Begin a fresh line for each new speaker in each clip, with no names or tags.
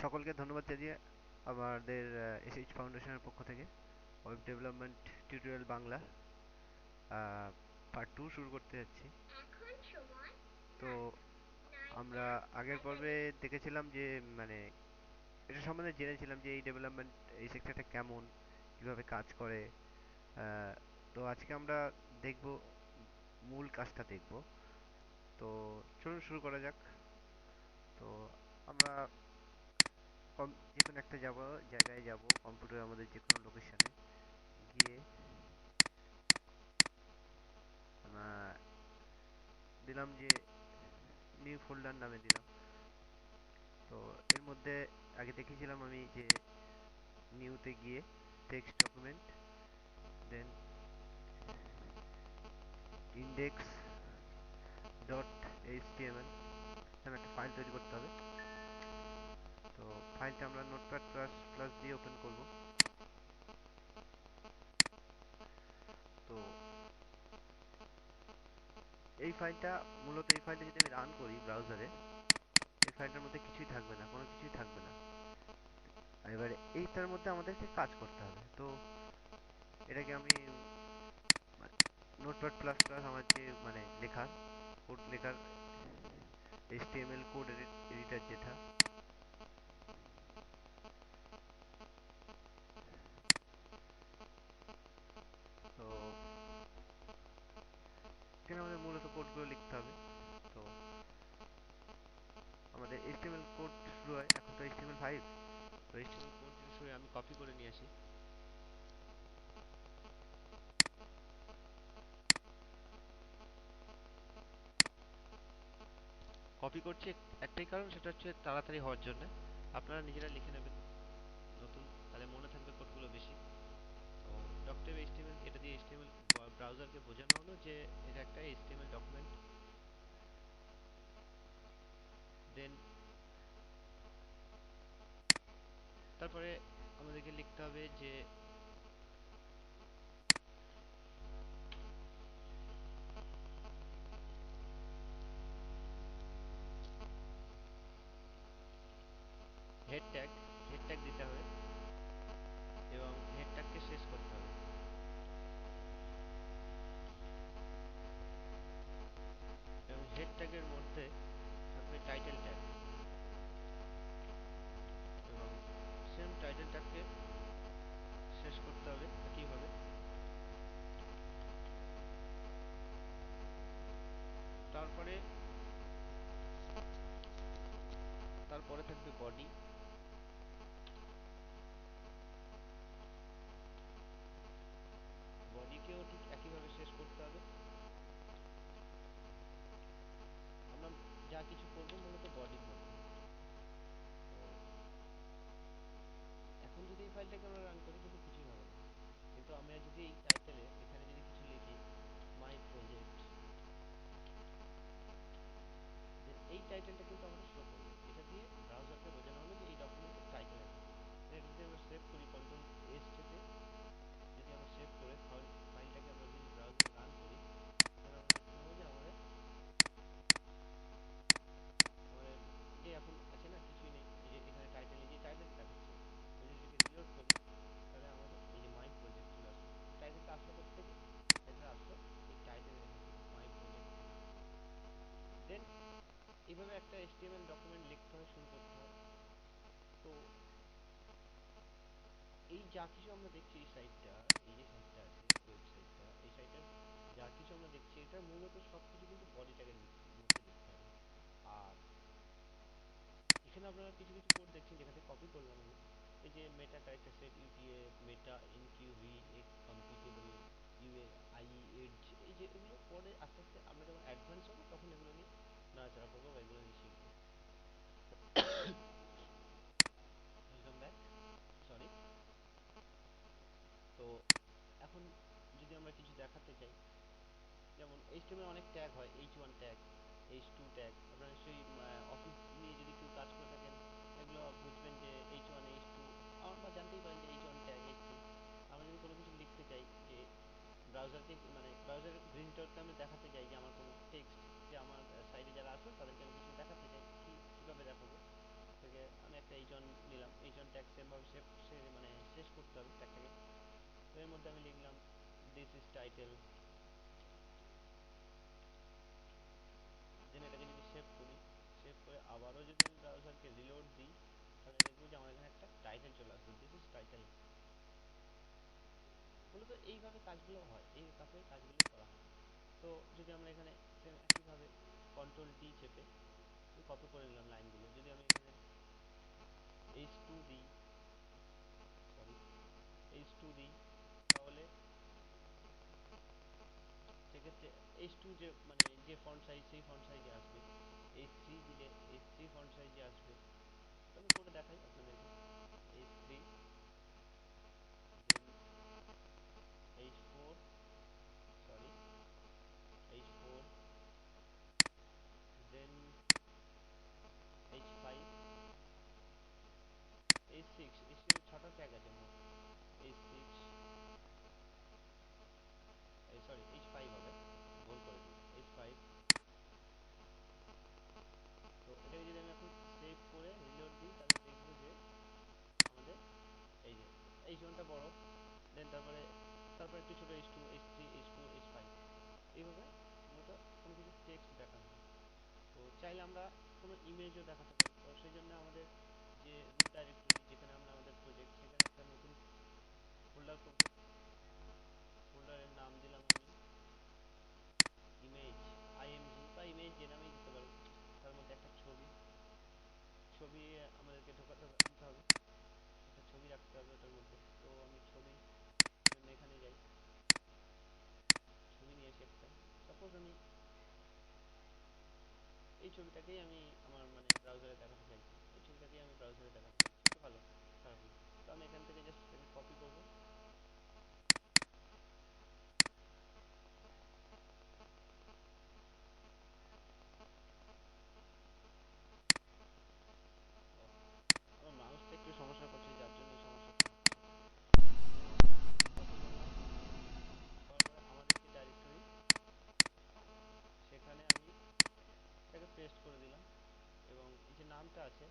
সকলকে ধন্যবাদ জানিয়ে আমাদের এসএইচ ফাউন্ডেশনের পক্ষ থেকে web development tutorial Bangla part 2 শুরু করতে যাচ্ছি। তো আমরা আগের পর্বে দেখেছিলাম যে মানে এটা সম্বন্ধে জেনেছিলাম যে এই ডেভেলপমেন্ট এই সেক্টরটা কেমন, কিভাবে কাজ করে। আহ, তো আজকে আমরা দেখব, মূল কাজটা দেখব। তো চলুন শুরু করা যাক। তো আমরা যে কোনো একটা জায়গায় যাব, কম্পিউটার আমাদের যে কোনো লোকেশনে গিয়ে দিলাম যে নিউ ফোল্ডার নামে দিলাম। তো এর মধ্যে আগে দেখেছিলাম আমি যে নিউতে গিয়ে টেক্সট ডকুমেন্ট, দেন ইন্ডেক্স ডট এইচটিএমএল নামে একটা ফাইল তৈরি করতে হবে। তো ফাইলটা আমরা নোটপ্যাড প্লাস প্লাস দিয়ে ওপেন করব। তো এই ফাইলটা যদি আমি রান করি ব্রাউজারে, এই ফাইলটার মধ্যে কিছুই থাকবে না, কোনো কিছুই থাকবে না। এবারে এইটার মধ্যে আমাদেরকে কাজ করতে হবে। তো এটাকে আমি নোটপ্যাড প্লাস প্লাস আমার যে মানে লেখার কোড লেখার এইচটিএমএল কোড এডিটর যেটা, তো এখানে আমাদের মূলত কোডগুলো লিখতে হবে। তো আমাদের এইচটিএমএল কোড শুরু হয়, এখন তো এইচটিএমএল 5। তো এইচটিএমএল কোড যদি শুরু হয়, আমি কপি করে নিয়ে আসি। কপি করছি একটাই কারণ, সেটা হচ্ছে তাড়াতাড়ি হওয়ার জন্য। আপনারা নিজেরা লিখে নেবেন নতুন, তাহলে মনে থাকবে কোডগুলো বেশি। তো ডকটেভ এইচটিএমএল, এটা দিয়ে এইচটিএমএল ব্রাউজারকে বোঝানো হলো যে এটা একটা এইচটিএমএল ডকুমেন্ট। দেন তারপরে আমাদেরকে লিখতে হবে যে হেড ট্যাগ দিতে হবে এবং হেড ট্যাগকে শেষ করতে হবে। এবং হেড ট্যাগের মধ্যে থাকবে টাইটেল ট্যাগ, এবং সেম টাইটেল ট্যাগকে শেষ করতে হবে একইভাবে। তারপরে তারপরে থাকবে বডি, বডিকেও ঠিক একইভাবে শেষ করতে হবে। আমরা যা কিছু করবো মূলত বডির মধ্যে। তো এখন যদি এই ফাইলটাকে আমরা রান করি কিন্তু কিছুই হবে না। কিন্তু আমরা যদি এই টাইটেলে এখানে যদি কিছু লিখি, মাই প্রজেক্ট, এই টাইটেলটা কিন্তু আমরা শো করবো। এটা দিয়ে ব্রাউজারকে বোঝানো হলো যে এই ডকুমেন্টের টাইটেল আছে। এটা যদি আমরা সেভ করি কন্ট্রোল এস চেপে, যদি আমরা সেভ করে ফাইলটাকে আমরা যদি ব্রাউজারে রান করি, তাহলে আমরা দেখতে পাবো যে আমাদের আমাদের যে এখন আছে না, কিছুই নেই। এই যে এখানে টাইটেল, এই যে টাইটেলটা দেখাচ্ছে, আমি যদি এটাকে রিলোড করি তাহলে আমাদের এই যে মাই প্রজেক্ট চলে আসবে। টাইটেলটা আসলো কোথেকে? টাইটেল আসলো এই টাইটেল এখান থেকে, মাই প্রজেক্ট। দেন এইভাবে একটা এইচটিএমএল ডকুমেন্ট লিখতে হয়, শুরু করতে হয়। তো এই যা কিছু আমরা দেখছি এই সাইটটা, এই যে সাইটটা আছে ওয়েবসাইটটা, এই সাইটের যা কিছু আমরা দেখছি এটা মূলত সব কিছু কিন্তু বডি ট্যাগের মধ্যে লিখতে হবে। আর এখানে আপনারা কিছু কিছু কোড দেখছেন যেখান থেকে কপি করলাম আমি। এই যে meta character set, UTF, meta equiv, X compatible, UA IE edge, এই যে এগুলো পরে আস্তে আস্তে আমরা যখন অ্যাডভান্স হবো তখন এগুলো নিয়ে নাড়াচাড়া করবো বা এগুলো নিয়ে শিখবো। Welcome back, sorry. তো এখন যদি আমরা কিছু দেখাতে চাই, যেমন এইচটিএমএল অনেক ট্যাগ হয়, H1 ট্যাগ, H2 ট্যাগ। আপনারা নিশ্চয়ই অফিস নিয়ে যদি কেউ কাজ করে থাকেন, এগুলো বুঝবেন যে H1 H2, বা জানতেই পারেন যে H1 ট্যাগ H2। আমরা যদি কোনো কিছু লিখতে চাই, যে ব্রাউজারকে মানে ব্রাউজার ভিজিটরকে আমি দেখাতে চাই যে আমার কোনো টেক্সট, যে আমার সাইটে যারা আসবে তাদেরকে আমি কিছু দেখাতে চাই, কীভাবে দেখাবো? থেকে আমি একটা
একটা এইচ1 নিলাম, এইচ1 ট্যাগ সেমভাবে মানে শেষ করতে হবে ট্যাগটাকে। তো এর মধ্যে আমি লিখলাম দিস ইজ টাইটেল, দেন এটাকে যদি সেভ করি, সেভ করে আবারও যদি আমি ব্রাউজারকে রিলোড দিই, তাহলে দেখবো যে আমার এখানে একটা টাইটেল চলে আসবে, দিস ইজ টাইটেল। মূলত এইভাবে কাজগুলো হয়, এই কাছে কাজগুলো করা হয়। তো যদি আমরা এখানে সেম একইভাবে কন্ট্রোল ডি চেপে কপি করে নিলাম লাইনগুলো, যদি আমি এখানে এইচ2 দিই, সরি এইচ2 দিই, তাহলে সেক্ষেত্রে এইচ2 যে মানে যে ফন্ট সাইজ সেই ফন্ট সাইজে আসবে। এইচ3 দিলে এইচ3 ফন্ট সাইজে আসবে। তো আমি করে দেখাই আপনাদেরকে, এইচ3, দেন এইচ4, সরি এইচ4, দেন এইচ5, এইচ6, এইচ6 ছটা ট্যাগ আছে মোট, এইচ6, এই সরি এইচ5 হবে, ভুল করে দিই, এইচ5। তো এটাকে যদি আমি এখন সেভ করে রিলোড দিই, তাহলে দেখবো যে আমাদের এই যে এইচ1টা বড়, দেন তারপরে একটু ছোটো এইচ2, এইচ3, এইচ4, এইচ5, এইভাবে মূলত কোনো কিছু টেক্সট দেখানো হয়। তো চাইলে আমরা কোনো ইমেজও দেখাতে পারি। তো সেই জন্য আমাদের যে রুট ডাইরেক্টরি, যেখানে আমরা আমাদের প্রজেক্ট, সেখানে একটা নতুন ফোল্ডার করব। ফোল্ডারের নাম দিলাম আমি ইমেজ, আইএমজি বা ইমেজ যে নামেই দিতে পারেন। তার মধ্যে একটা ছবি, ছবি আমাদেরকে আনতে হবে, একটা ছবি রাখতে হবে ওটার মধ্যে। তো আমি ছবি জন্য এখানে যাই, ছবি নিয়ে এসে একটা, সাপোজ আমি এই ছবিটাকেই আমি আমার মানে ব্রাউজারে দেখাতে চাইছি, এই ছবিটাকেই আমি ব্রাউজারে দেখাতে চাইছি, একটু ভালো খারাপ না। তো আমি এখান থেকে জাস্ট এটাকে কপি করবো, আমার মাউসটা একটু সমস্যা করছে, যার জন্য এই সমস্যাটা হচ্ছে। তো কপি করলাম, করার পরে আমাদের যে ডাইরেক্টরি, সেখানে আমি এটাকে পেস্ট করে দিলাম। এবং এই যে নামটা আছে,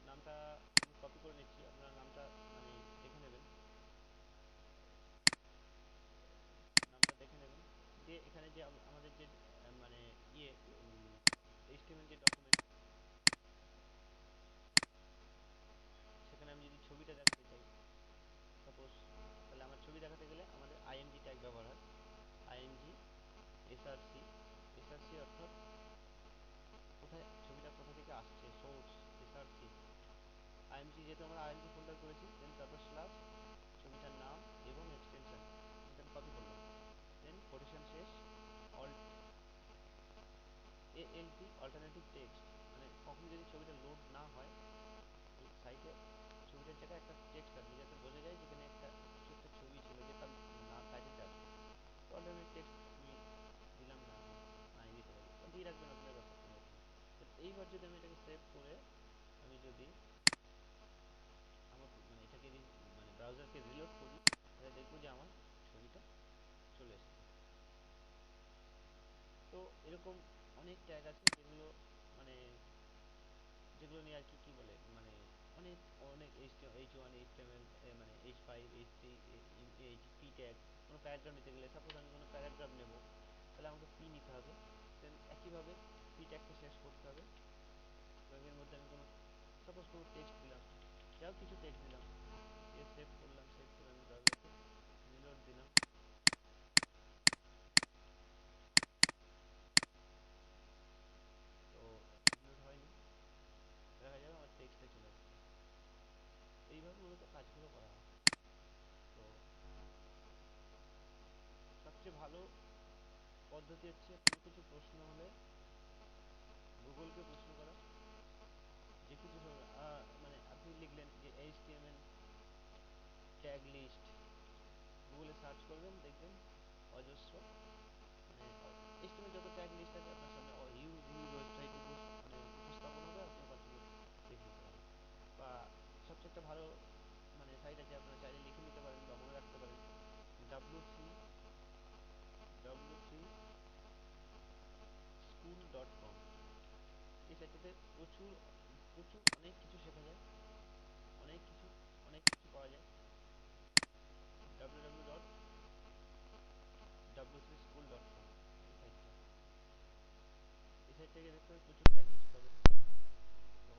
নামটা আমি কপি করে নিচ্ছি, আপনারা নামটা মানে দেখে নেবেন, নামটা দেখে নেবেন। দিয়ে এখানে যে আমাদের যে মানে ইয়ে এইচটিএমএল যে ডকুমেন্ট, সেখানে আমি যদি ছবিটা দেখাতে চাই সাপোজ, তাহলে আমার ছবি দেখাতে গেলে আমাদের আইএমজি ট্যাগ ব্যবহার হয়, আইএমজি এসআরসি, এসআরসি অর্থাৎ কোথায় ছবিটা কোথা থেকে আসছে, সোর্স এসআরসি। আইএমজি যেহেতু আমরা আইএমজি ফোল্ডার করেছি, দেন তারপর স্ল্যাশ ছবিটার নাম এবং এক্সটেনশন, এটা আমি কপি করলাম, দেন কোটেশন শেষ, অল্ট এএলটি অল্টারনেটিভ টেক্সট, মানে কখন যদি ছবিটা লোড না হয় সাইটে, ছবিটার জায়গায় একটা টেক্সট আসবে যাতে বোঝা যায় যেখানে একটা কিছু একটা ছবি ছিল, যে তার না টাইটেলটা আসবে। তো অল্টারনেটিভ টেক্সট আমি দিলাম না, এখন নাই দিতে পারি, তো দিয়ে রাখবেন, আপনাদের ব্যাপার কোনো ব্যাপার না। এইবার যদি আমি এটাকে সেভ করে আমি যদি আমার মানে এটাকে মানে ব্রাউজারকে রিলোড করি, তাহলে দেখবো যে আমার ছবিটা চলে এসেছে। তো এরকম অনেক ট্যাগ আছে যেগুলো মানে যেগুলো নিয়ে আর কি কি বলে মানে অনেক অনেক এইচ ওয়ান এইচটিএমএল, মানে এইচ5, এইচ3, এইচ পি ট্যাগ, কোনো প্যারাগ্রাফ নিতে গেলে, সাপোজ আমি কোনো প্যারাগ্রাফ নেব, তাহলে আমাকে পি নিতে হবে, দেন একইভাবে পি ট্যাগকে শেষ করতে হবে। এবং এর মধ্যে আমি কোনো সাপোজ কোনো টেক্সট দিলাম, যাও কিছু টেক্সট দিলাম, দিয়ে সেভ করলাম, সেভ করে আমি ব্রাউজারকে রিলোড দিলাম। তো রিলোড হয়নি, দেখা যাবে আমার টেক্সটে চলে আসছে। এইভাবে মূলত কাজগুলো করা হয়। তো সবচেয়ে ভালো পদ্ধতি হচ্ছে কোনো কিছু প্রশ্ন হলে গুগলকে প্রশ্ন করা, যে কিছু মানে আপনি লিখলেন যে এইচটিএমএল ট্যাগ লিস্ট, গুগলে সার্চ করবেন, দেখবেন অজস্র মানে এইচটিএমএল যত ট্যাগ লিস্ট আছে আপনার সামনে হিউজ হিউজ ওয়েবসাইট মানে উপস্থাপন হবে, আপনি ওখান থেকে দেখে নিতে পারেন। বা সবচেয়ে একটা ভালো মানে সাইট আছে, আপনারা চাইলে লিখে নিতে পারেন বা মনে রাখতে পারেন, w3school.com। এই সাইটটাতে প্রচুর প্রচুর অনেক অনেক কিছু শেখা যায়, অনেক কিছু অনেক কিছু পাওয়া যায়। www.wcschool.com এই সাইটটা, এই সাইটটা গিয়ে দেখতে হবে, প্রচুর টাইম ওয়েস্ট হবে। তো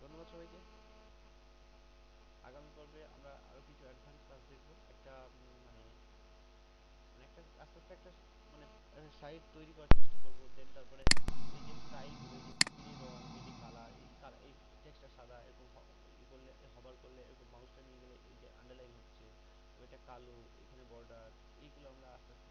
ধন্যবাদ সবাইকে। আগামী পর্বে আমরা আরও কিছু অ্যাডভান্স ক্লাস দেখব। একটা মানে মানে একটা আস্তে আস্তে একটা মানে সাইট তৈরি করার চেষ্টা করবো। দেন তারপরে এই যে স্টাইলগুলো, এই যে রং, এই যে কালার, এই টেক্সটটা সাদা এরকম ই করলে, হবার করলে এরকম মাউসটা নিয়ে গেলে এই যে আন্ডারলাইন হচ্ছে, তো এটা কালো, এখানে বর্ডার, এইগুলো আমরা আস্তে আস্তে